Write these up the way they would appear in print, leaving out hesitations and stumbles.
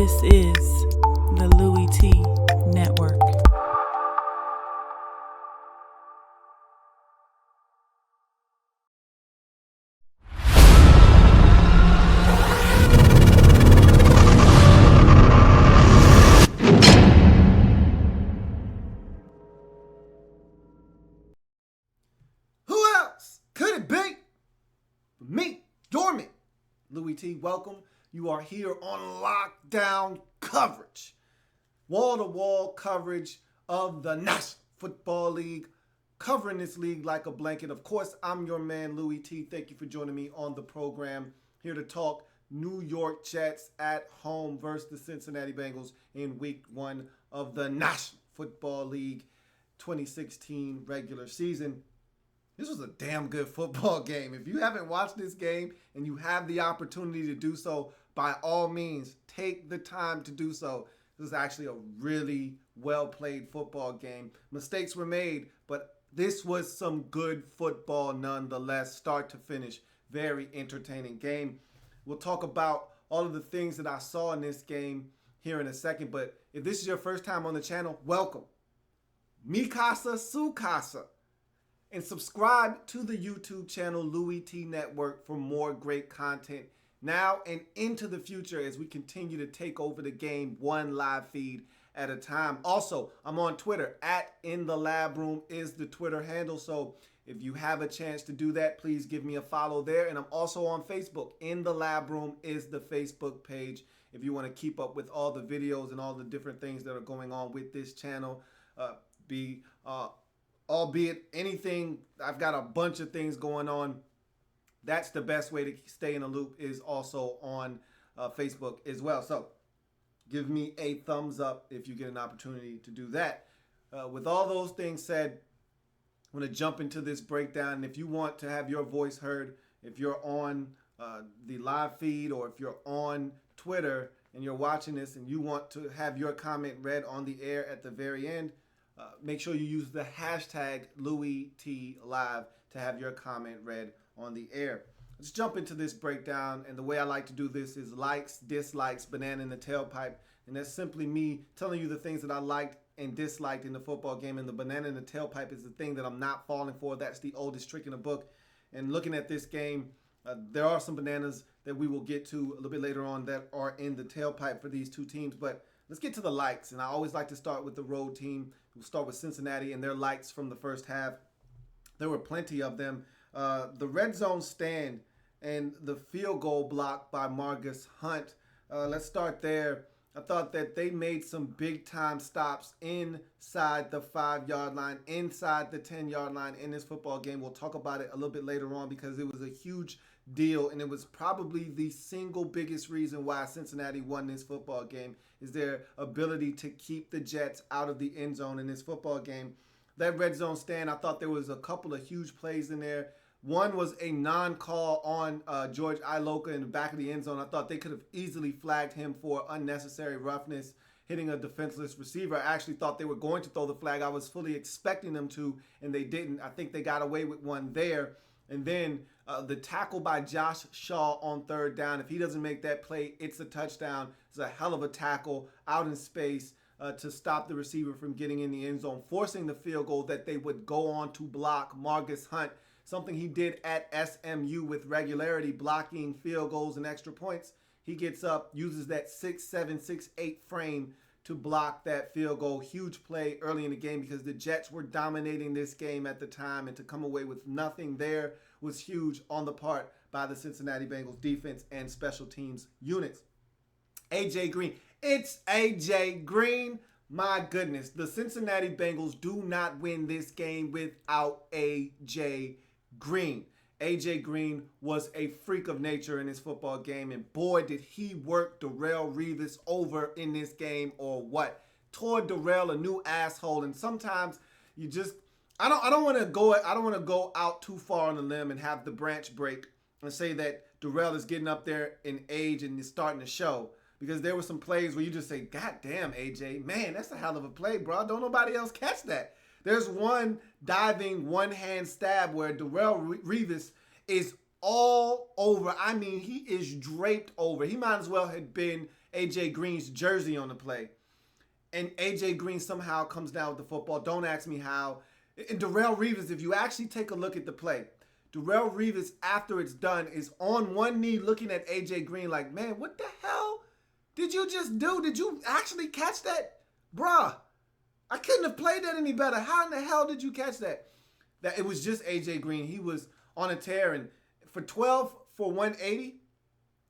This is the Louie Tee Network. Who else could it be? Me, Dormant. Louie T, welcome. You are here on lockdown coverage. Wall-to-wall coverage of the National Football League. Covering this league like a blanket. Of course, I'm your man, Louie T. Thank you for joining me on the program. Here to talk New York Jets at home versus the Cincinnati Bengals in week 1 of the National Football League 2016 regular season. This was a damn good football game. If you haven't watched this game and you have the opportunity to do so, by all means, take the time to do so. This is actually a really well-played football game. Mistakes were made, but this was some good football nonetheless, start to finish. Very entertaining game. We'll talk about all of the things that I saw in this game here in a second, but if this is your first time on the channel, welcome. Mi casa, su casa. And subscribe to the YouTube channel Louie Tee Network for more great content now and into the future as we continue to take over the game one live feed at a time. Also, I'm on Twitter. @InTheLabRoom is the Twitter handle. So if you have a chance to do that, please give me a follow there. And I'm also on Facebook. In the Lab Room is the Facebook page if you want to keep up with all the videos and all the different things that are going on with this channel. Albeit anything, I've got a bunch of things going on. That's the best way to stay in the loop, is also on Facebook as well. So give me a thumbs up if you get an opportunity to do that. With all those things said, I'm going to jump into this breakdown. And if you want to have your voice heard, if you're on the live feed or if you're on Twitter and you're watching this and you want to have your comment read on the air at the very end, make sure you use the hashtag LouieTLive to have your comment read on the air. Let's jump into this breakdown. And the way I like to do this is likes, dislikes, banana in the tailpipe. And that's simply me telling you the things that I liked and disliked in the football game. And the banana in the tailpipe is the thing that I'm not falling for. That's the oldest trick in the book. And looking at this game, there are some bananas that we will get to a little bit later on that are in the tailpipe for these two teams. But let's get to the likes. And I always like to start with the road team. We'll start with Cincinnati and their likes from the first half. There were plenty of them. The red zone stand and the field goal block by Margus Hunt. Let's start there. I thought that they made some big-time stops inside the 5-yard line, inside the 10-yard line in this football game. We'll talk about it a little bit later on because it was a huge deal, and it was probably the single biggest reason why Cincinnati won this football game, is their ability to keep the Jets out of the end zone in this football game. That red zone stand, I thought there was a couple of huge plays in there. One was a non-call on George Iloka in the back of the end zone. I thought they could have easily flagged him for unnecessary roughness, hitting a defenseless receiver. I actually thought they were going to throw the flag. I was fully expecting them to, and they didn't. I think they got away with one there. And then the tackle by Josh Shaw on third down. If he doesn't make that play, it's a touchdown. It's a hell of a tackle out in space to stop the receiver from getting in the end zone, forcing the field goal that they would go on to block Margus Hunt. Something he did at SMU with regularity, blocking field goals and extra points. He gets up, uses that 6'7", 6'8" frame to block that field goal. Huge play early in the game because the Jets were dominating this game at the time, and to come away with nothing there was huge on the part by the Cincinnati Bengals defense and special teams units. A.J. Green. It's A.J. Green. My goodness. The Cincinnati Bengals do not win this game without A.J. Green. A.J. Green was a freak of nature in this football game, and boy, did he work Darrelle Revis over in this game, or what. Tore Darrelle a new asshole, and sometimes you just I don't want to go out too far on the limb and have the branch break and say that Darrelle is getting up there in age and is starting to show, because there were some plays where you just say, God damn, A.J., man, that's a hell of a play, bro. Don't nobody else catch that. There's one diving one-hand stab where Darrelle Revis is all over. I mean, he is draped over. He might as well have been A.J. Green's jersey on the play. And A.J. Green somehow comes down with the football. Don't ask me how. And Darrelle Revis, if you actually take a look at the play, Darrelle Revis, after it's done, is on one knee looking at A.J. Green like, man, what the hell did you just do? Did you actually catch that? Bruh, I couldn't have played that any better. How in the hell did you catch that? That it was just A.J. Green. He was on a tear. And for 12 for 180,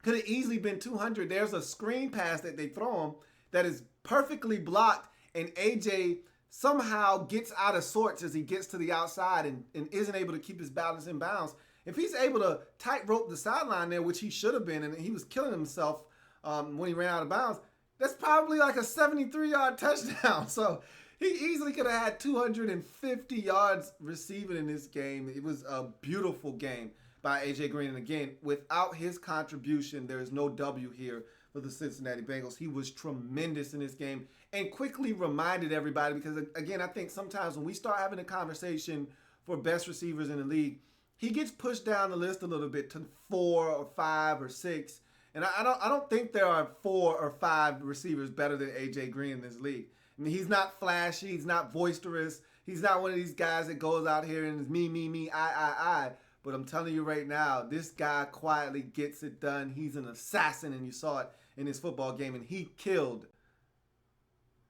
could have easily been 200. There's a screen pass that they throw him that is perfectly blocked, and AJ somehow gets out of sorts as he gets to the outside and isn't able to keep his balance in bounds. If he's able to tightrope the sideline there, which he should have been, and he was killing himself when he ran out of bounds, that's probably like a 73-yard touchdown. So he easily could have had 250 yards receiving in this game. It was a beautiful game by A.J. Green. And again, without his contribution, there is no W here for the Cincinnati Bengals. He was tremendous in this game and quickly reminded everybody, because again, I think sometimes when we start having a conversation for best receivers in the league, he gets pushed down the list a little bit to 4 or 5 or 6. And I don't think there are 4 or 5 receivers better than A.J. Green in this league. I mean, he's not flashy. He's not boisterous. He's not one of these guys that goes out here and is me, I. But I'm telling you right now, this guy quietly gets it done. He's an assassin, and you saw it in his football game, and he killed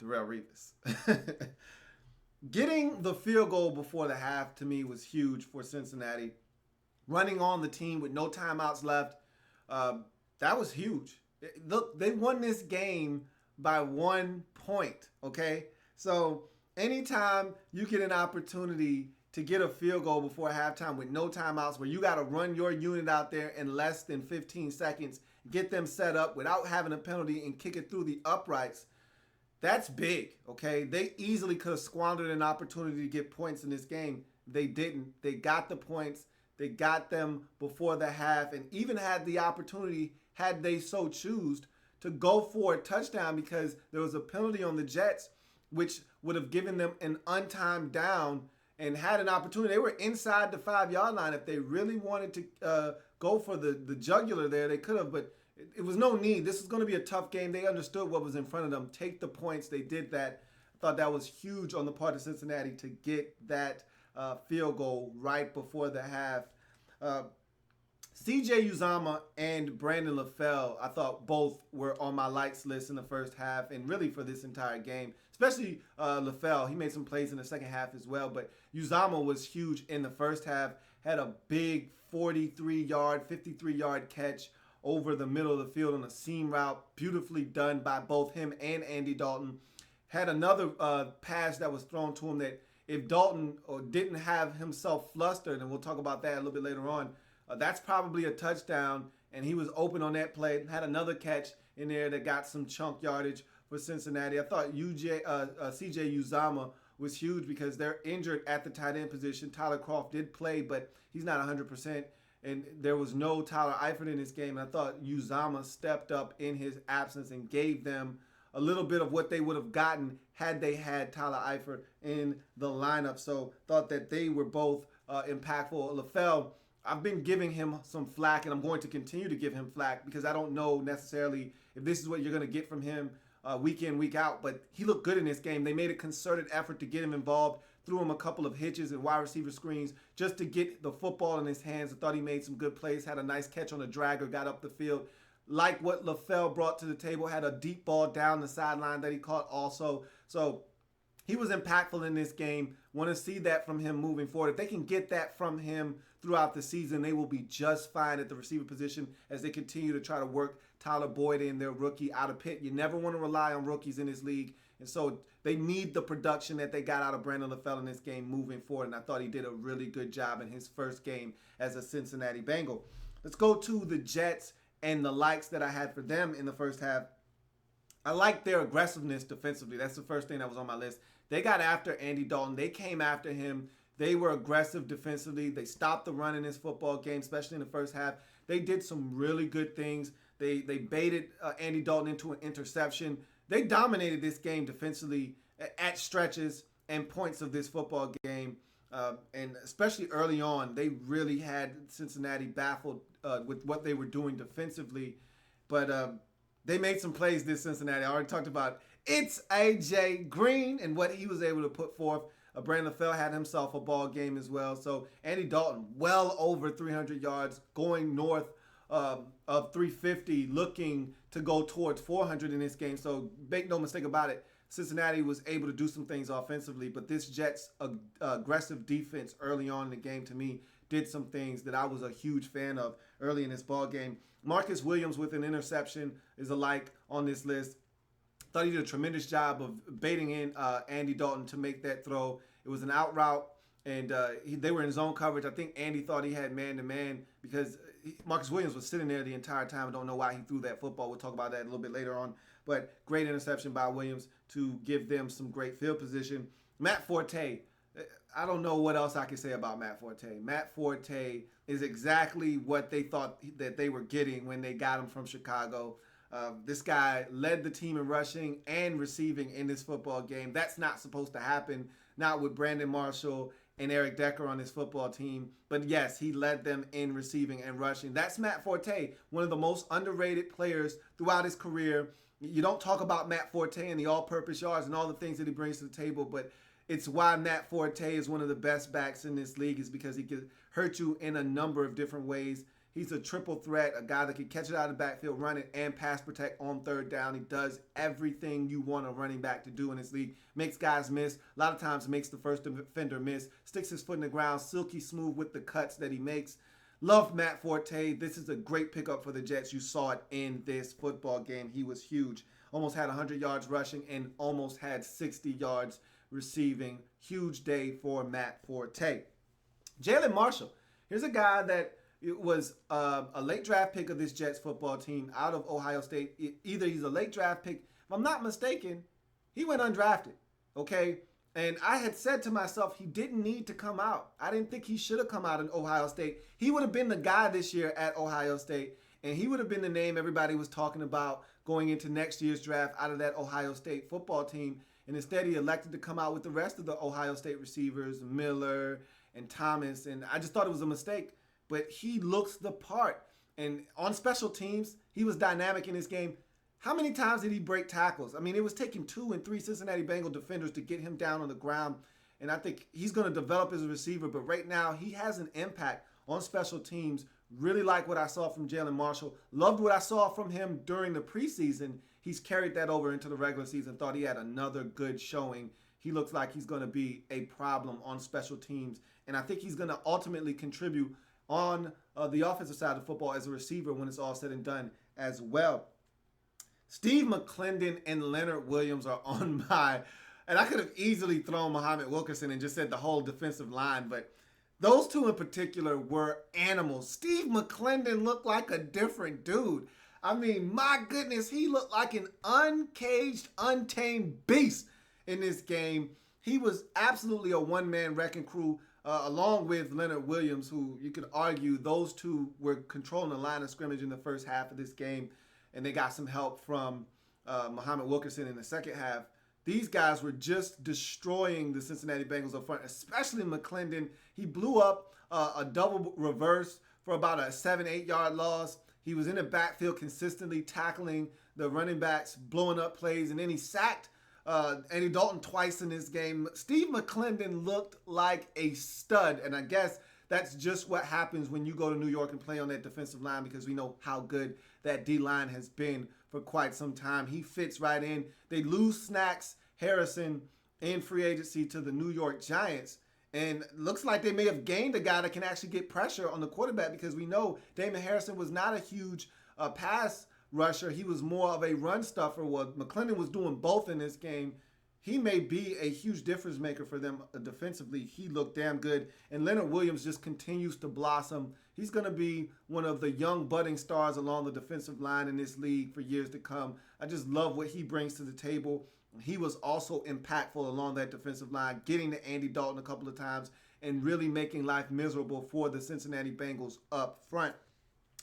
Darrelle Revis. Getting the field goal before the half, to me, was huge for Cincinnati. Running on the team with no timeouts left, that was huge. Look, they won this game by 1 point, okay? So anytime you get an opportunity to get a field goal before halftime with no timeouts, where you got to run your unit out there in less than 15 seconds, get them set up without having a penalty and kick it through the uprights, that's big, okay? They easily could have squandered an opportunity to get points in this game. They didn't. They got the points. They got them before the half, and even had the opportunity, had they so choose, to go for a touchdown, because there was a penalty on the Jets, which would have given them an untimed down and had an opportunity. They were inside the 5-yard line. If they really wanted to go for the jugular there, they could have, but it was no need. This was going to be a tough game. They understood what was in front of them. Take the points. They did that. I thought that was huge on the part of Cincinnati to get that field goal right before the half. C.J. Uzomah and Brandon LaFell, I thought both were on my likes list in the first half, and really for this entire game. Especially LaFell. He made some plays in the second half as well, but Uzomah was huge in the first half. Had a big 43-yard, 53-yard catch over the middle of the field on a seam route. Beautifully done by both him and Andy Dalton. Had another pass that was thrown to him that if Dalton didn't have himself flustered, and we'll talk about that a little bit later on, that's probably a touchdown, and he was open on that play. Had another catch in there that got some chunk yardage for Cincinnati. I thought C.J. Uzomah was huge because they're injured at the tight end position. Tyler Kroft did play, but he's not 100%, and there was no Tyler Eifert in this game. And I thought Uzomah stepped up in his absence and gave them a little bit of what they would have gotten had they had Tyler Eifert in the lineup. So thought that they were both impactful. LaFell, I've been giving him some flack, and I'm going to continue to give him flack because I don't know necessarily if this is what you're going to get from him week in, week out. But he looked good in this game. They made a concerted effort to get him involved, threw him a couple of hitches and wide receiver screens just to get the football in his hands. I thought he made some good plays, had a nice catch on a dragger, got up the field. Like what LaFell brought to the table, had a deep ball down the sideline that he caught also. So he was impactful in this game. Want to see that from him moving forward. If they can get that from him throughout the season, they will be just fine at the receiver position as they continue to try to work Tyler Boyd and their rookie out of Pitt. You never want to rely on rookies in this league. And so they need the production that they got out of Brandon LaFell in this game moving forward. And I thought he did a really good job in his first game as a Cincinnati Bengal. Let's go to the Jets and the likes that I had for them in the first half. I like their aggressiveness defensively. That's the first thing that was on my list. They got after Andy Dalton. They came after him. They were aggressive defensively. They stopped the run in this football game, especially in the first half. They did some really good things. They baited Andy Dalton into an interception. They dominated this game defensively at stretches and points of this football game. And especially early on, they really had Cincinnati baffled with what they were doing defensively. But They made some plays this Cincinnati. I already talked about it's AJ Green and what he was able to put forth. Brandon Fell had himself a ball game as well. So Andy Dalton, well over 300 yards, going north of 350, looking to go towards 400 in this game. So make no mistake about it, Cincinnati was able to do some things offensively, but this Jets aggressive defense early on in the game, to me, did some things that I was a huge fan of early in this ball game. Marcus Williams with an interception is a like on this list. Thought he did a tremendous job of baiting in Andy Dalton to make that throw. It was an out route, and they were in zone coverage. I think Andy thought he had man-to-man because Marcus Williams was sitting there the entire time. I don't know why he threw that football. We'll talk about that a little bit later on. But great interception by Williams to give them some great field position. Matt Forte, I don't know what else I can say about Matt Forte. Matt Forte is exactly what they thought that they were getting when they got him from Chicago. This guy led the team in rushing and receiving in this football game. That's not supposed to happen, not with Brandon Marshall and Eric Decker on this football team. But yes, he led them in receiving and rushing. That's Matt Forte, one of the most underrated players throughout his career. You don't talk about Matt Forte and the all-purpose yards and all the things that he brings to the table, but it's why Matt Forte is one of the best backs in this league, is because he can hurt you in a number of different ways. He's a triple threat, a guy that can catch it out of the backfield, run it, and pass protect on third down. He does everything you want a running back to do in this league. Makes guys miss. A lot of times makes the first defender miss. Sticks his foot in the ground, silky smooth with the cuts that he makes. Love Matt Forte. This is a great pickup for the Jets. You saw it in this football game. He was huge. Almost had 100 yards rushing and almost had 60 yards receiving. Huge day for Matt Forte. Jalen Marshall. Here's a guy that was a late draft pick of this Jets football team out of Ohio State. Either he's a late draft pick. If I'm not mistaken, he went undrafted. Okay? And I had said to myself, he didn't need to come out. I didn't think he should have come out in Ohio State. He would have been the guy this year at Ohio State, and he would have been the name everybody was talking about going into next year's draft out of that Ohio State football team. And instead, he elected to come out with the rest of the Ohio State receivers, Miller and Thomas. And I just thought it was a mistake. But he looks the part. And on special teams, he was dynamic in this game. How many times did he break tackles? I mean, it was taking 2 and 3 Cincinnati Bengal defenders to get him down on the ground. And I think he's going to develop as a receiver. But right now, he has an impact on special teams. Really like what I saw from Jalen Marshall. Loved what I saw from him during the preseason. He's carried that over into the regular season. Thought he had another good showing. He looks like he's going to be a problem on special teams. And I think he's going to ultimately contribute on the offensive side of football as a receiver when it's all said and done as well. Steve McClendon and Leonard Williams are on my, and I could have easily thrown Muhammad Wilkerson and just said the whole defensive line, but those two in particular were animals. Steve McClendon looked like a different dude. I mean, my goodness, he looked like an uncaged, untamed beast in this game. He was absolutely a one-man wrecking crew, along with Leonard Williams, who you could argue those two were controlling the line of scrimmage in the first half of this game, and they got some help from Muhammad Wilkerson in the second half. These guys were just destroying the Cincinnati Bengals up front, especially McClendon. He blew up a double reverse for about a 7-8 yard loss. He was in the backfield consistently tackling the running backs, blowing up plays, and then he sacked Andy Dalton twice in this game. Steve McClendon looked like a stud, and I guess that's just what happens when you go to New York and play on that defensive line, because we know how good that D-line has been for quite some time. He fits right in. They lose Snacks Harrison in free agency to the New York Giants, and looks like they may have gained a guy that can actually get pressure on the quarterback, because we know Damon Harrison was not a huge pass rusher. He was more of a run stuffer. Well, McClendon was doing both in this game. He may be a huge difference maker for them defensively. He looked damn good. And Leonard Williams just continues to blossom. He's going to be one of the young budding stars along the defensive line in this league for years to come. I just love what he brings to the table. He was also impactful along that defensive line, getting to Andy Dalton a couple of times and really making life miserable for the Cincinnati Bengals up front.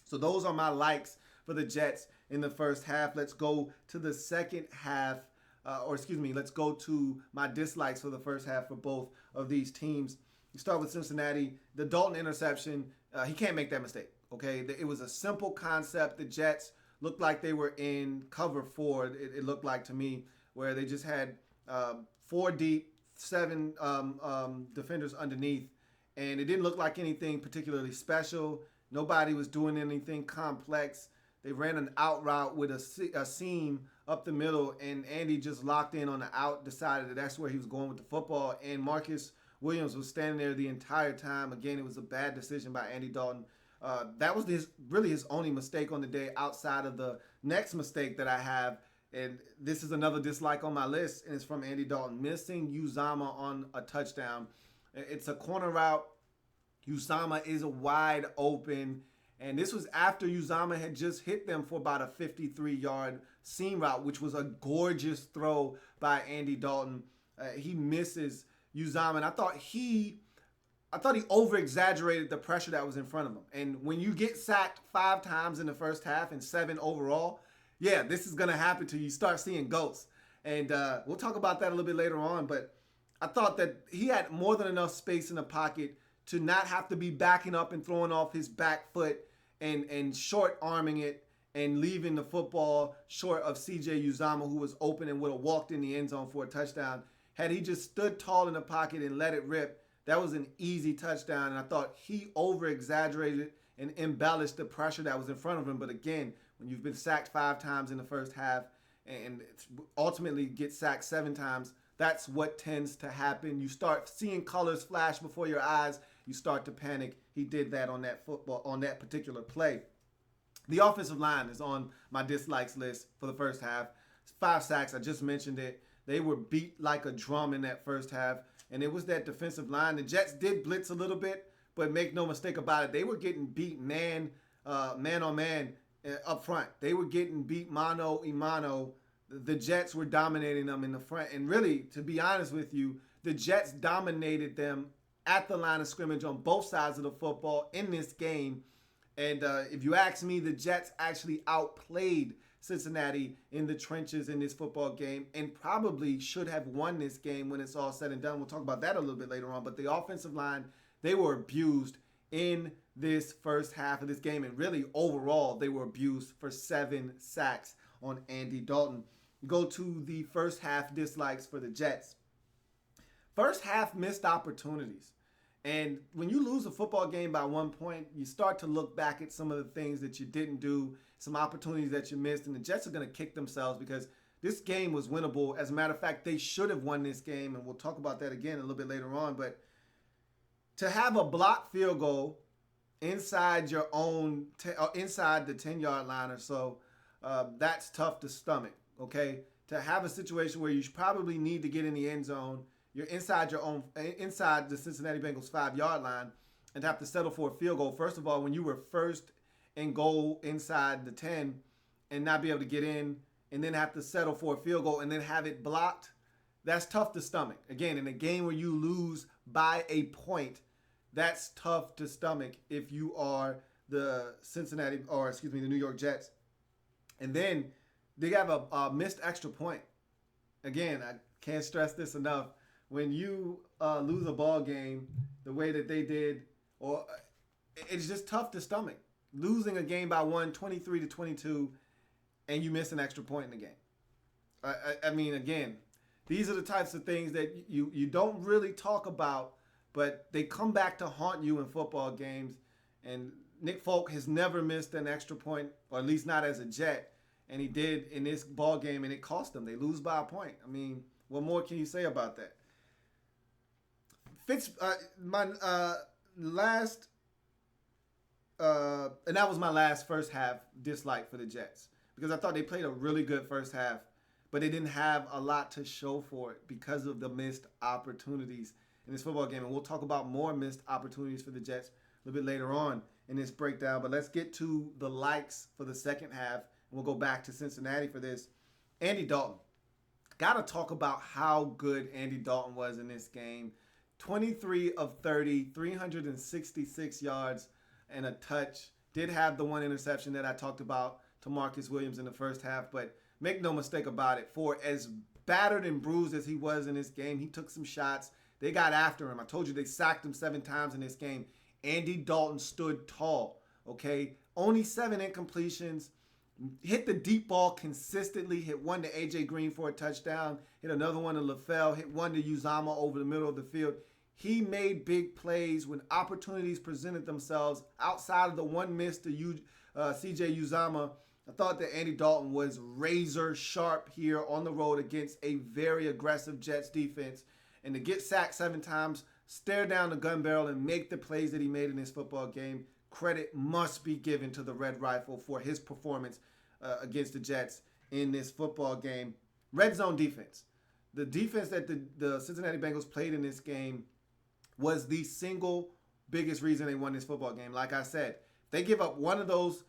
So those are my likes for the Jets in the first half. Let's go to the second half. Let's go to my dislikes for the first half for both of these teams. You start with Cincinnati. The Dalton interception, he can't make that mistake, okay? It was a simple concept. The Jets looked like they were in cover four. It looked like to me, where they just had four deep, seven defenders underneath, and it didn't look like anything particularly special. Nobody was doing anything complex. They ran an out route with a seam up the middle, and Andy just locked in on the out, decided that that's where he was going with the football, and Marcus Williams was standing there the entire time. Again, it was a bad decision by Andy Dalton. That was really his only mistake on the day outside of the next mistake that I have, and this is another dislike on my list, and it's from Andy Dalton, missing Uzama on a touchdown. It's a corner route. Uzama is wide open, and this was after Uzama had just hit them for about a 53-yard seam route, which was a gorgeous throw by Andy Dalton. He misses Uzama, and I thought he over-exaggerated the pressure that was in front of him. And when you get sacked 5 times in the first half and 7 overall, yeah, this is going to happen to you. You start seeing ghosts. And we'll talk about that a little bit later on. But I thought that he had more than enough space in the pocket to not have to be backing up and throwing off his back foot and short-arming it and leaving the football short of C.J. Uzama, who was open and would have walked in the end zone for a touchdown. Had he just stood tall in the pocket and let it rip, that was an easy touchdown. And I thought he over-exaggerated and embellished the pressure that was in front of him. But again, when you've been sacked 5 times in the first half and ultimately get sacked 7 times, that's what tends to happen. You start seeing colors flash before your eyes. You start to panic. He did that on that particular play. The offensive line is on my dislikes list for the first half. 5 sacks, I just mentioned it. They were beat like a drum in that first half, and it was that defensive line. The Jets did blitz a little bit, but make no mistake about it, they were getting beat man on man up front. They were getting beat mano a mano. The Jets were dominating them in the front, and really, to be honest with you, the Jets dominated them at the line of scrimmage on both sides of the football in this game. And if you ask me, the Jets actually outplayed Cincinnati in the trenches in this football game and probably should have won this game when it's all said and done. We'll talk about that a little bit later on. But the offensive line, they were abused in this first half of this game. And really, overall, they were abused for 7 sacks on Andy Dalton. Go to the first half dislikes for the Jets. First half missed opportunities. And when you lose a football game by 1 point, you start to look back at some of the things that you didn't do, some opportunities that you missed, and the Jets are going to kick themselves because this game was winnable. As a matter of fact, they should have won this game, and we'll talk about that again a little bit later on. But to have a blocked field goal inside your own, inside the 10-yard line or so, that's tough to stomach, okay? To have a situation where you probably need to get in the end zone, you're inside the Cincinnati Bengals 5-yard line, and have to settle for a field goal. First of all, when you were first and goal inside the 10 and not be able to get in, and then have to settle for a field goal and then have it blocked, that's tough to stomach. Again, in a game where you lose by a point, that's tough to stomach if you are the the New York Jets. And then they have a missed extra point. Again, I can't stress this enough. When you lose a ball game the way that they did, or it's just tough to stomach. Losing a game by 23-22, and you miss an extra point in the game. I mean, again, these are the types of things that you don't really talk about, but they come back to haunt you in football games. And Nick Folk has never missed an extra point, or at least not as a Jet, and he did in this ball game, and it cost them. They lose by a point. I mean, what more can you say about that? And that was my last first half dislike for the Jets, because I thought they played a really good first half, but they didn't have a lot to show for it because of the missed opportunities in this football game. And we'll talk about more missed opportunities for the Jets a little bit later on in this breakdown. But let's get to the likes for the second half, and we'll go back to Cincinnati for this. Andy Dalton. Got to talk about how good Andy Dalton was in this game. 23 of 30, 366 yards and a touch. Did have the one interception that I talked about to Marcus Williams in the first half, but make no mistake about it, for as battered and bruised as he was in this game, he took some shots. They got after him. I told you they sacked him 7 times in this game. Andy Dalton stood tall, okay? Only 7 incompletions, hit the deep ball consistently, hit one to A.J. Green for a touchdown, hit another one to LaFell, hit one to Uzama over the middle of the field. He made big plays when opportunities presented themselves outside of the one miss to C.J. Uzama. I thought that Andy Dalton was razor sharp here on the road against a very aggressive Jets defense. And to get sacked 7 times, stare down the gun barrel, and make the plays that he made in this football game, credit must be given to the Red Rifle for his performance against the Jets in this football game. Red zone defense. The defense that the Cincinnati Bengals played in this game was the single biggest reason they won this football game. Like I said, if they give up one of those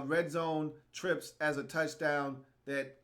red zone trips as a touchdown that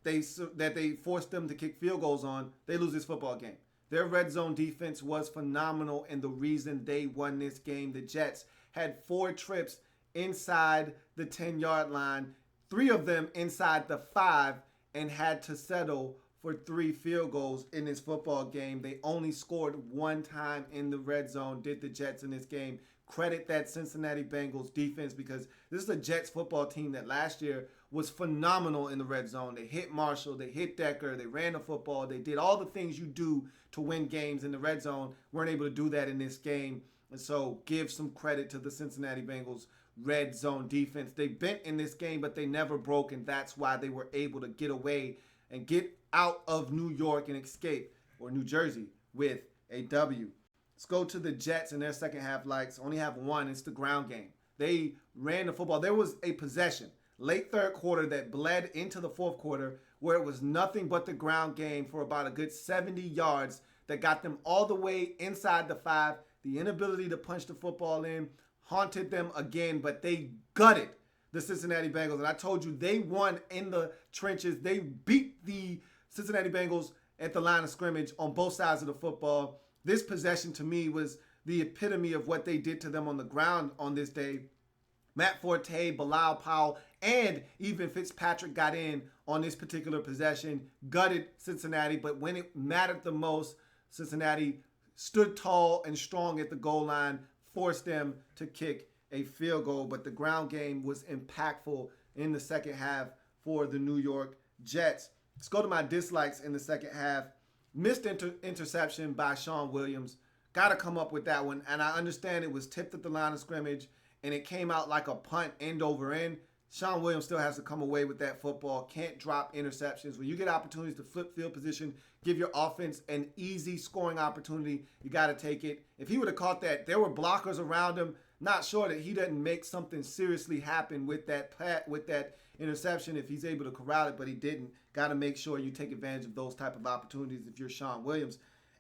they forced them to kick field goals on, they lose this football game. Their red zone defense was phenomenal, and the reason they won this game. The Jets had 4 trips inside the 10-yard line, 3 of them inside the 5, and had to settle for 3 field goals in this football game. They only scored 1 time in the red zone, did the Jets in this game. Credit that Cincinnati Bengals defense, because this is a Jets football team that last year was phenomenal in the red zone. They hit Marshall, they hit Decker, they ran the football, they did all the things you do to win games in the red zone. Weren't able to do that in this game. And so give some credit to the Cincinnati Bengals red zone defense. They bent in this game, but they never broke, and that's why they were able to get away and get out of New York and escape, or New Jersey, with a W. Let's go to the Jets and their second half likes. Only have one. It's the ground game. They ran the football. There was a possession late third quarter that bled into the fourth quarter where it was nothing but the ground game for about a good 70 yards that got them all the way inside the 5. The inability to punch the football in haunted them again, but they gutted the Cincinnati Bengals. And I told you, they won in the trenches. They beat the Cincinnati Bengals at the line of scrimmage on both sides of the football. This possession to me was the epitome of what they did to them on the ground on this day. Matt Forte, Bilal Powell, and even Fitzpatrick got in on this particular possession, gutted Cincinnati, but when it mattered the most, Cincinnati stood tall and strong at the goal line, forced them to kick a field goal, but the ground game was impactful in the second half for the New York Jets. Let's go to my dislikes in the second half. Missed interception by Sean Williams. Got to come up with that one. And I understand it was tipped at the line of scrimmage and it came out like a punt end over end. Sean Williams still has to come away with that football. Can't drop interceptions. When you get opportunities to flip field position, give your offense an easy scoring opportunity, you got to take it. If he would have caught that, there were blockers around him. Not sure that he doesn't make something seriously happen with that interception if he's able to corral it, but he didn't. Got to make sure you take advantage of those type of opportunities if you're Sean Williams.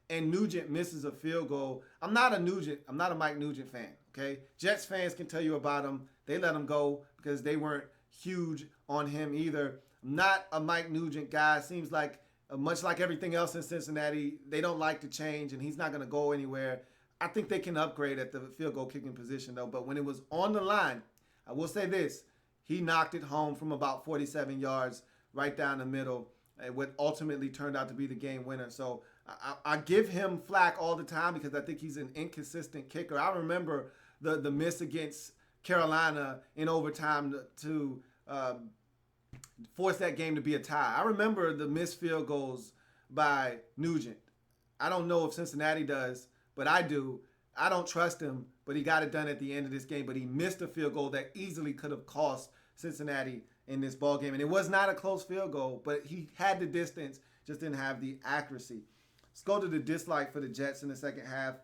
And Nugent misses a field goal. I'm not a Mike Nugent fan, okay? Jets fans can tell you about him. They let him go because they weren't huge on him either. I'm not a Mike Nugent guy. Seems like, much like everything else in Cincinnati, they don't like to change, and he's not going to go anywhere. I think they can upgrade at the field goal kicking position, though. But when it was on the line, I will say this. He knocked it home from about 47 yards right down the middle, what ultimately turned out to be the game winner. So I give him flack all the time because I think he's an inconsistent kicker. I remember the miss against Carolina in overtime to force that game to be a tie. I remember the missed field goals by Nugent. I don't know if Cincinnati does, but I do. I don't trust him, but he got it done at the end of this game. But he missed a field goal that easily could have cost Cincinnati in this ball game. And it was not a close field goal, but he had the distance, just didn't have the accuracy. Let's go to the dislike for the Jets in the second half.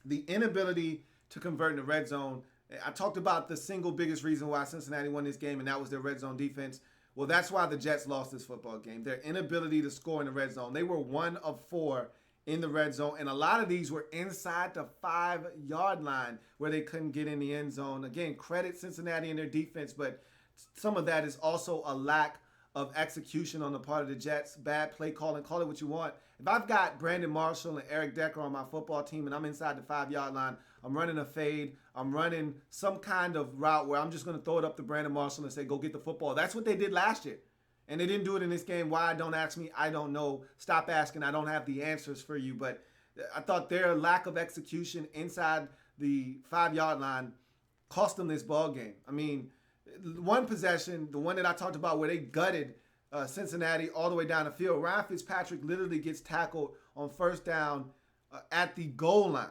The inability to convert in the red zone. I talked about the single biggest reason why Cincinnati won this game, and that was their red zone defense. Well, that's why the Jets lost this football game. Their inability to score in the red zone. They were 1 of 4 in the red zone, and a lot of these were inside the 5-yard line where they couldn't get in the end zone. Again, credit Cincinnati and their defense, but some of that is also a lack of execution on the part of the Jets. Bad play calling, call it what you want. If I've got Brandon Marshall and Eric Decker on my football team and I'm inside the 5-yard line, I'm running a fade, I'm running some kind of route where I'm just going to throw it up to Brandon Marshall and say, go get the football. That's what they did last year. And they didn't do it in this game. Why? Don't ask me. I don't know. Stop asking. I don't have the answers for you. But I thought their lack of execution inside the 5-yard line cost them this ball game. I mean, one possession, the one that I talked about where they gutted Cincinnati all the way down the field, Ryan Fitzpatrick literally gets tackled on first down at the goal line.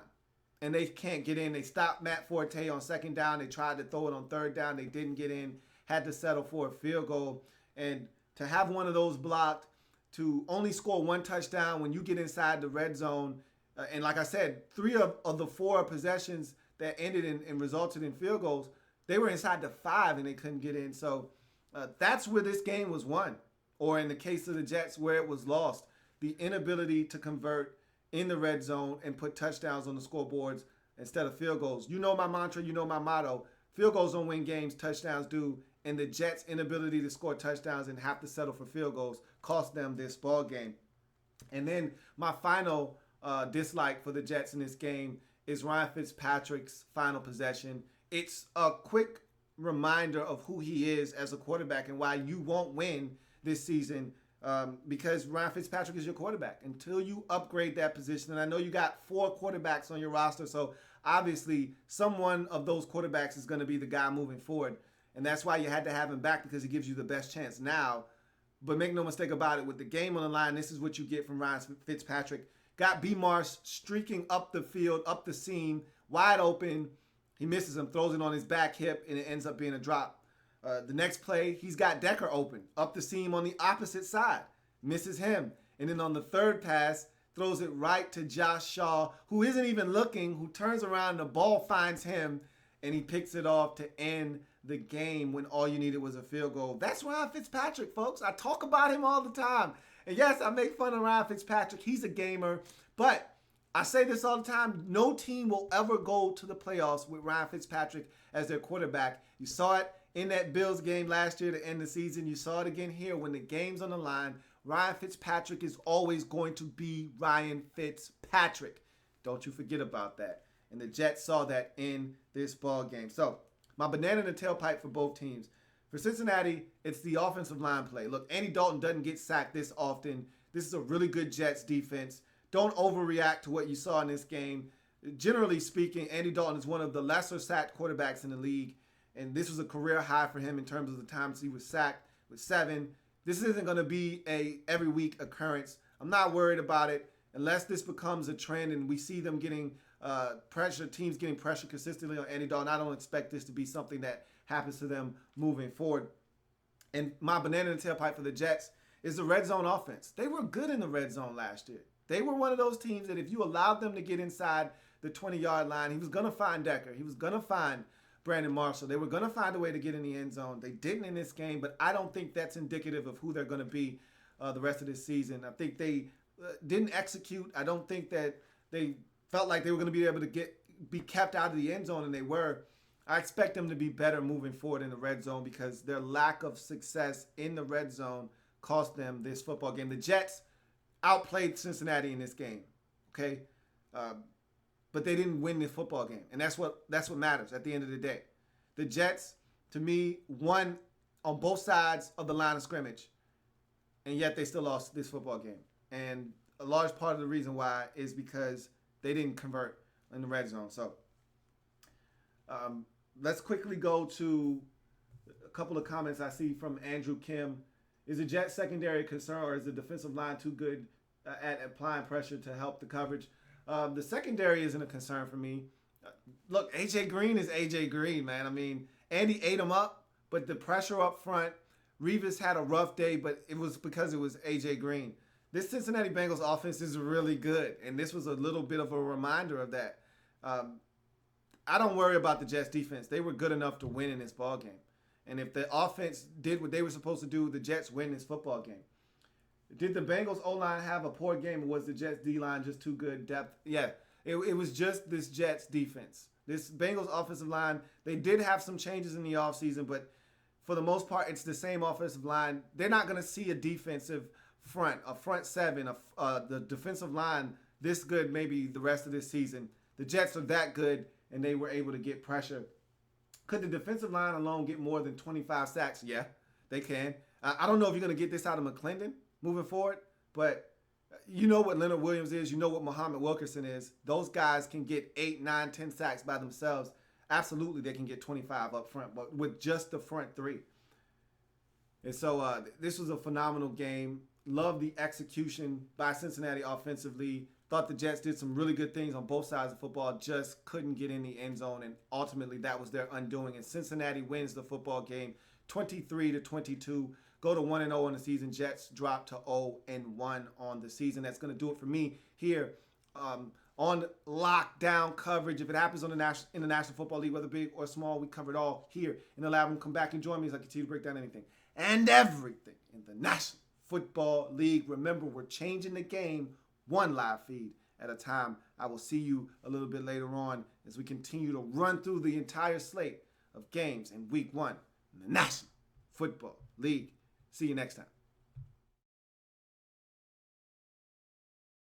And they can't get in. They stopped Matt Forte on second down. They tried to throw it on third down. They didn't get in. Had to settle for a field goal. And to have one of those blocked, to only score one touchdown when you get inside the red zone, and like I said, 3 of the 4 possessions that ended and resulted in field goals, they were inside the 5 and they couldn't get in. So that's where this game was won. Or in the case of the Jets, where it was lost. The inability to convert in the red zone and put touchdowns on the scoreboards instead of field goals. You know my mantra, you know my motto. Field goals don't win games, touchdowns do. And the Jets' inability to score touchdowns and have to settle for field goals cost them this ball game. And then my final dislike for the Jets in this game is Ryan Fitzpatrick's final possession. It's a quick reminder of who he is as a quarterback and why you won't win this season. Because Ryan Fitzpatrick is your quarterback until you upgrade that position. And I know you got 4 quarterbacks on your roster, so obviously someone of those quarterbacks is going to be the guy moving forward. And that's why you had to have him back, because he gives you the best chance now. But make no mistake about it, with the game on the line, this is what you get from Ryan Fitzpatrick. Got B. Marsh streaking up the field, up the seam, wide open. He misses him, throws it on his back hip, and it ends up being a drop. The next play, he's got Decker open, up the seam on the opposite side. Misses him. And then on the third pass, throws it right to Josh Shaw, who isn't even looking, who turns around, the ball finds him, and he picks it off to end the game when all you needed was a field goal. That's Ryan Fitzpatrick, folks. I talk about him all the time. And yes, I make fun of Ryan Fitzpatrick. He's a gamer. But I say this all the time. No team will ever go to the playoffs with Ryan Fitzpatrick as their quarterback. You saw it in that Bills game last year to end the season. You saw it again here when the game's on the line. Ryan Fitzpatrick is always going to be Ryan Fitzpatrick. Don't you forget about that. And the Jets saw that in this ball game. So, my banana in the tailpipe for both teams. For Cincinnati, it's the offensive line play. Look, Andy Dalton doesn't get sacked this often. This is a really good Jets defense. Don't overreact to what you saw in this game. Generally speaking, Andy Dalton is one of the lesser sacked quarterbacks in the league. And this was a career high for him in terms of the times he was sacked with 7. This isn't going to be a every week occurrence. I'm not worried about it unless this becomes a trend and we see them getting pressure, teams getting pressure consistently on Andy Dalton. I don't expect this to be something that happens to them moving forward. And my banana in the tailpipe for the Jets is the red zone offense. They were good in the red zone last year. They were one of those teams that if you allowed them to get inside the 20-yard line, he was going to find Decker. He was going to find Brandon Marshall. They were going to find a way to get in the end zone. They didn't in this game, but I don't think that's indicative of who they're going to be the rest of this season. I think they didn't execute. I don't think that they felt like they were going to be able to be kept out of the end zone, and they were. I expect them to be better moving forward in the red zone because their lack of success in the red zone cost them this football game. The Jets outplayed Cincinnati in this game, okay? But they didn't win this football game, and that's what matters at the end of the day. The Jets, to me, won on both sides of the line of scrimmage, and yet they still lost this football game. And a large part of the reason why is because they didn't convert in the red zone. So let's quickly go to a couple of comments I see from Andrew Kim. Is the Jets secondary a concern, or is the defensive line too good at applying pressure to help the coverage? The secondary isn't a concern for me. Look, A.J. Green is A.J. Green, man. I mean, Andy ate him up, but the pressure up front, Revis had a rough day, but it was because it was A.J. Green. This Cincinnati Bengals offense is really good, and this was a little bit of a reminder of that. I don't worry about the Jets defense. They were good enough to win in this ball game. And if the offense did what they were supposed to do, the Jets win this football game. Did the Bengals O-line have a poor game, or was the Jets D-line just too good depth? Yeah, it was just this Jets defense. This Bengals offensive line, they did have some changes in the offseason, but for the most part, it's the same offensive line. They're not going to see a defensive front, a front seven, the defensive line this good maybe the rest of this season. The Jets are that good, and they were able to get pressure. Could the defensive line alone get more than 25 sacks? Yeah, they can. I don't know if you're going to get this out of McClendon moving forward, but you know what Leonard Williams is. You know what Muhammad Wilkerson is. Those guys can get 8, 9, 10 sacks by themselves. absolutely they can get 25 up front, but with just the front three. And so this was a phenomenal game. Love the execution by Cincinnati offensively. Thought the Jets did some really good things on both sides of football, just couldn't get in the end zone, and ultimately that was their undoing. And Cincinnati wins the football game 23-22. Go to 1-0 on the season. Jets drop to 0-1 on the season. That's going to do it for me here on lockdown coverage. If it happens in the National Football League, whether big or small, we cover it all here in the lab. Come back and join me as I continue to break down anything and everything in the National Football League. Remember, we're changing the game one live feed at a time. I will see you a little bit later on as we continue to run through the entire slate of games in week 1 in the National Football League. See you next time.